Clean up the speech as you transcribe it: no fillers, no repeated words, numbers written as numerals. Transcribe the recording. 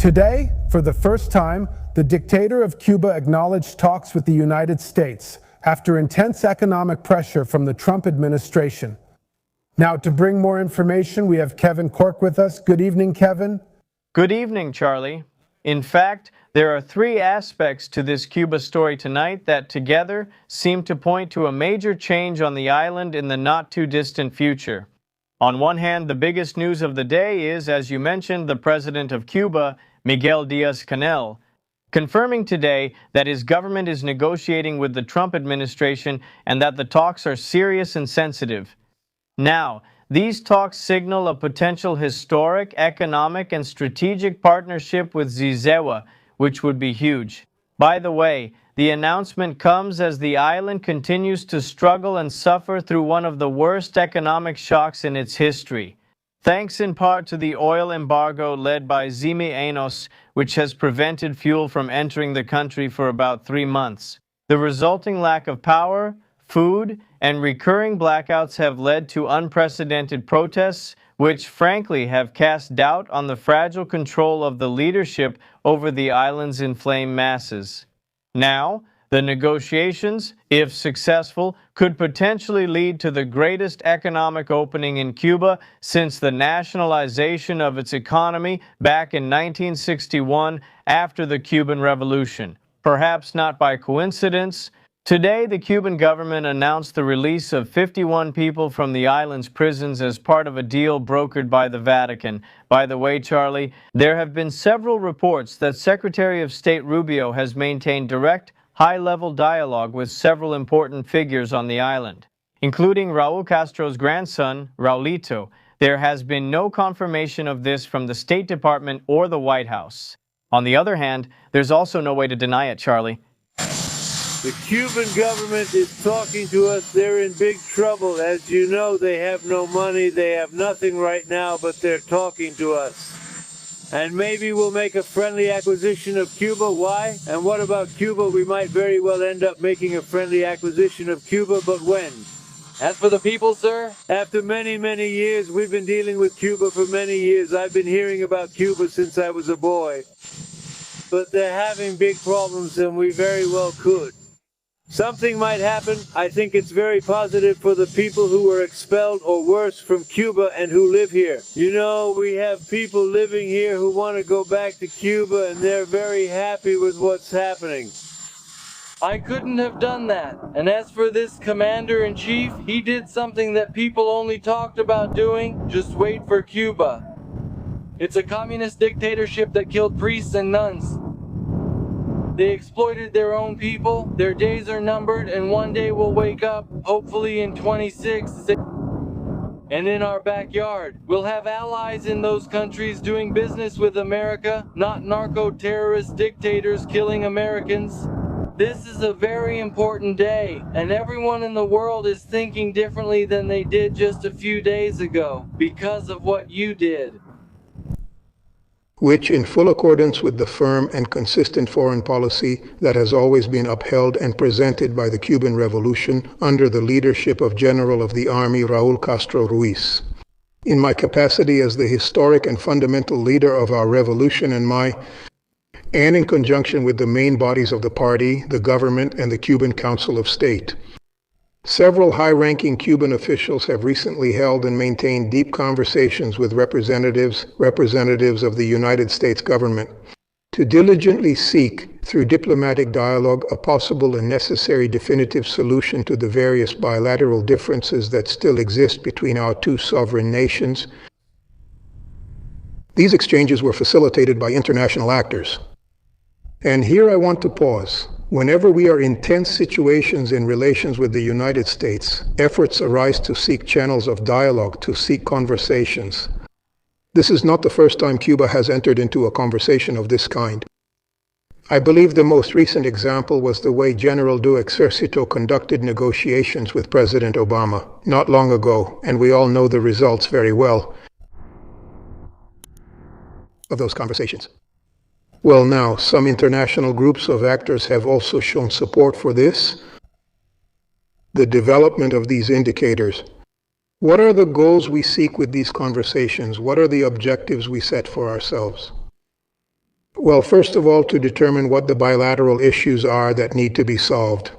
Today, for the first time, the dictator of Cuba acknowledged talks with the United States after intense economic pressure from the Trump administration. Now, to bring more information, we have Kevin Cork with us. Good evening, Kevin. Good evening, Charlie. In fact, there are three aspects to this Cuba story tonight that together seem to point to a major change on the island in the not-too-distant future. On one hand, the biggest news of the day is, as you mentioned, the president of Cuba, Miguel Díaz-Canel, confirming today that his government is negotiating with the Trump administration and that the talks are serious and sensitive. Now, these talks signal a potential historic, economic, and strategic partnership with Zizewa, which would be huge. By the way, the announcement comes as the island continues to struggle and suffer through one of the worst economic shocks in its history, thanks in part to the oil embargo led by Zimi Enos, which has prevented fuel from entering the country for about 3 months. The resulting lack of power, food, and recurring blackouts have led to unprecedented protests, which frankly have cast doubt on the fragile control of the leadership over the island's inflamed masses. Now, the negotiations, if successful, could potentially lead to the greatest economic opening in Cuba since the nationalization of its economy back in 1961 after the Cuban Revolution. Perhaps not by coincidence, today the Cuban government announced the release of 51 people from the island's prisons as part of a deal brokered by the Vatican. By the way, Charlie, there have been several reports that Secretary of State Rubio has maintained direct, high-level dialogue with several important figures on the island, including Raul Castro's grandson, Raulito. There has been no confirmation of this from the State Department or the White House. On the other hand, there's also no way to deny it, Charlie. The Cuban government is talking to us. They're in big trouble. As you know, they have no money. They have nothing right now, but they're talking to us. And maybe we'll make a friendly acquisition of Cuba. Why? And what about Cuba? We might very well end up making a friendly acquisition of Cuba, but when? As for the people, sir? After many, many years, we've been dealing with Cuba for many years. I've been hearing about Cuba since I was a boy. But they're having big problems, and we very well could. Something might happen. I think it's very positive for the people who were expelled or worse from Cuba and who live here. You know, we have people living here who want to go back to Cuba and they're very happy with what's happening. I couldn't have done that. And as for this commander-in-chief, he did something that people only talked about doing. Just wait for Cuba. It's a communist dictatorship that killed priests and nuns. They exploited their own people, their days are numbered, and one day we'll wake up, hopefully in 26, and in our backyard. We'll have allies in those countries doing business with America, not narco-terrorist dictators killing Americans. This is a very important day, and everyone in the world is thinking differently than they did just a few days ago, because of what you did. Which, in full accordance with the firm and consistent foreign policy that has always been upheld and presented by the Cuban Revolution under the leadership of General of the Army Raul Castro Ruiz. In my capacity as the historic and fundamental leader of our revolution and in conjunction with the main bodies of the party, the government, and the Cuban Council of State. Several high-ranking Cuban officials have recently held and maintained deep conversations with representatives of the United States government to diligently seek, through diplomatic dialogue, a possible and necessary definitive solution to the various bilateral differences that still exist between our two sovereign nations. These exchanges were facilitated by international actors. And here I want to pause. Whenever we are in tense situations in relations with the United States, efforts arise to seek channels of dialogue, to seek conversations. This is not the first time Cuba has entered into a conversation of this kind. I believe the most recent example was the way General do Exército conducted negotiations with President Obama not long ago, and we all know the results very well of those conversations. Well, now, some international groups of actors have also shown support for this. The development of these indicators. What are the goals we seek with these conversations? What are the objectives we set for ourselves? Well, first of all, to determine what the bilateral issues are that need to be solved.